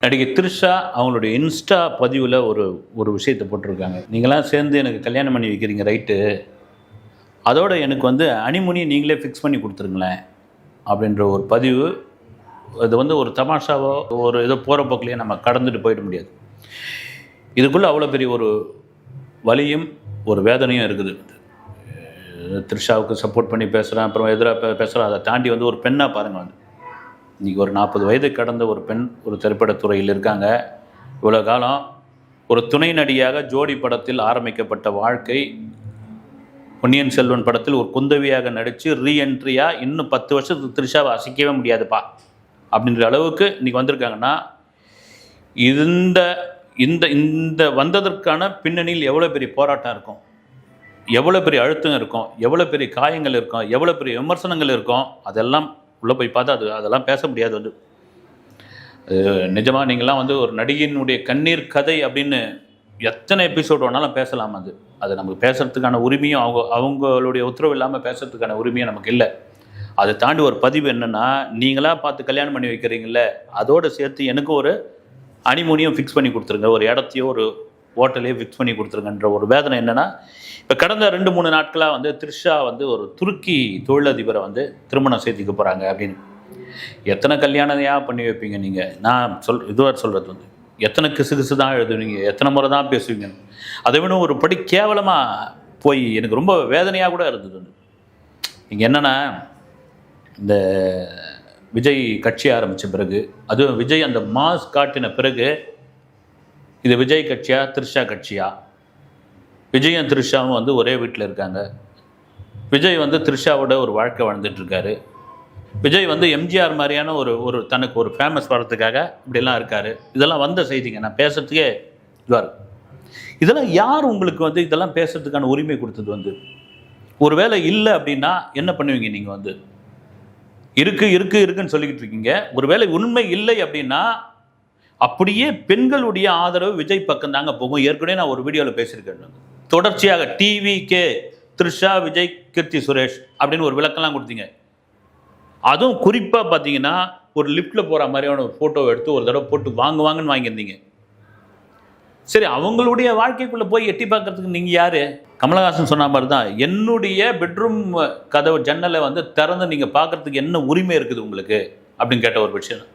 நடிகை த்ரிஷா அவங்களுடைய இன்ஸ்டா பதிவில் ஒரு விஷயத்தை போட்டிருக்காங்க. நீங்களாம் சேர்ந்து எனக்கு கல்யாணம் பண்ணி வைக்கிறீங்க ரைட்டு, அதோட எனக்கு வந்து அணிமுனி நீங்களே ஃபிக்ஸ் பண்ணி கொடுத்துருங்களேன் அப்படின்ற ஒரு பதிவு. அது வந்து ஒரு தமாஷாவோ ஒரு ஏதோ போகிற போக்கிலேயே நம்ம கடந்துட்டு போயிட முடியாது. இதுக்குள்ளே அவ்வளோ பெரிய ஒரு வலியும் ஒரு வேதனையும் இருக்குது. த்ரிஷாவுக்கு சப்போர்ட் பண்ணி பேசுகிறேன், அப்புறம் எதிராக பேசுகிறேன். அதை தாண்டி வந்து ஒரு பெண்ணாக பாருங்கள், வந்து இன்றைக்கி ஒரு 40 வயது கடந்த ஒரு பெண் ஒரு திரைப்படத்துறையில் இருக்காங்க. இவ்வளோ காலம் ஒரு துணை நடிகையாக ஜோடி படத்தில் ஆரம்பிக்கப்பட்ட வாழ்க்கை, பொன்னியின் செல்வன் படத்தில் ஒரு குந்தவியாக நடித்து ரீஎன்ட்ரியாக இன்னும் 10 வருஷத்துக்கு த்ரிஷாவை அசைக்கவே முடியாதுப்பா அப்படின்ற அளவுக்கு இன்றைக்கி வந்திருக்காங்கன்னா, இந்த இந்த இந்த வந்ததற்கான பின்னணியில் எவ்வளோ பெரிய போராட்டம் இருக்கும், எவ்வளோ பெரிய அழுத்தம் இருக்கும், எவ்வளோ பெரிய காயங்கள் இருக்கும், எவ்வளோ பெரிய விமர்சனங்கள் இருக்கும். அதெல்லாம் உள்ளே போய் பார்த்தா அதெல்லாம் பேச முடியாது. வந்து நிஜமாக நீங்களாம் வந்து ஒரு நடிகையினுடைய கண்ணீர் கதை அப்படின்னு எத்தனை எபிசோடு வேணாலும் பேசலாம். அது நமக்கு பேசுகிறதுக்கான உரிமையும் அவங்களுடைய உத்தரவு இல்லாமல் பேசுகிறதுக்கான உரிமையும் நமக்கு இல்லை. அதை தாண்டி ஒரு பதிவு என்னென்னா, நீங்களாக பார்த்து கல்யாணம் பண்ணி வைக்கிறீங்கள, அதோடு சேர்த்து எனக்கு ஒரு அணிமுனியும் ஃபிக்ஸ் பண்ணி கொடுத்துருங்க, ஒரு இடத்தையோ ஒரு ஹோட்டலையோ ஃபிக்ஸ் பண்ணி கொடுத்துருங்கன்ற ஒரு வேதனை. என்னென்னா, இப்போ கடந்த 2-3 நாட்களாக வந்து த்ரிஷா வந்து ஒரு துருக்கி தொழிலதிபரை வந்து திருமணம் செய்துக்க போகிறாங்க அப்படின்னு. எத்தனை கல்யாணத்தையாக பண்ணி வைப்பீங்க நீங்கள்? நான் இதுவாக சொல்கிறது வந்து எத்தனை கிசு தான் எழுதுவீங்க, எத்தனை முறை தான் பேசுவீங்க. அதை விட ஒரு படி கேவலமாக போய் எனக்கு ரொம்ப வேதனையாக கூட இருந்தது. வந்து இங்கே என்னென்னா, இந்த விஜய் கட்சி ஆரம்பித்த பிறகு, அதுவும் விஜய் அந்த மாஸ் காட்டின பிறகு, இது விஜய் கட்சியா த்ரிஷா கட்சியா? விஜயும் த்ரிஷாவும் வந்து ஒரே வீட்டில் இருக்காங்க. விஜய் வந்து த்ரிஷாவோட ஒரு வாழ்க்கை வாழ்ந்துட்டுருக்காரு. விஜய் வந்து எம்ஜிஆர் மாதிரியான ஒரு தனக்கு ஒரு ஃபேமஸ் வர்றதுக்காக இப்படிலாம் இருக்கார். இதெல்லாம் வந்த செய்திங்க, நான் பேசுகிறதுக்கே இதுவாக இருக்கும். இதெல்லாம் யார் உங்களுக்கு வந்து இதெல்லாம் பேசுகிறதுக்கான உரிமை கொடுத்தது? வந்து ஒரு வேளை இல்லை அப்படின்னா என்ன பண்ணுவீங்க நீங்கள்? வந்து இருக்குன்னு சொல்லிக்கிட்டு இருக்கீங்க. ஒரு வேளை உண்மை இல்லை அப்படின்னா அப்படியே பெண்களுடைய ஆதரவு விஜய் பக்கம் தாங்க போகும். ஏற்கனவே நான் ஒரு வீடியோவில் பேசியிருக்கேன். தொடர்ச்சியாக டிவிகே த்ரிஷா விஜய் கீர்த்தி சுரேஷ் அப்படின்னு ஒரு விளக்கெல்லாம் கொடுத்தீங்க. அதுவும் குறிப்பாக பார்த்தீங்கன்னா, ஒரு லிஃப்ட்டில் போகிற மாதிரியான ஒரு ஃபோட்டோவை எடுத்து ஒரு தடவை போட்டு வாங்குன்னு வாங்கியிருந்தீங்க. சரி, அவங்களுடைய வாழ்க்கைக்குள்ளே போய் எட்டி பார்க்கறதுக்கு நீங்கள் யார்? கமலஹாசன் சொன்ன மாதிரி தான், என்னுடைய பெட்ரூம் கதவு ஜன்னலை வந்து திறந்து நீங்கள் பார்க்குறதுக்கு என்ன உரிமை இருக்குது உங்களுக்கு அப்படின்னு கேட்ட ஒரு விஷயம்.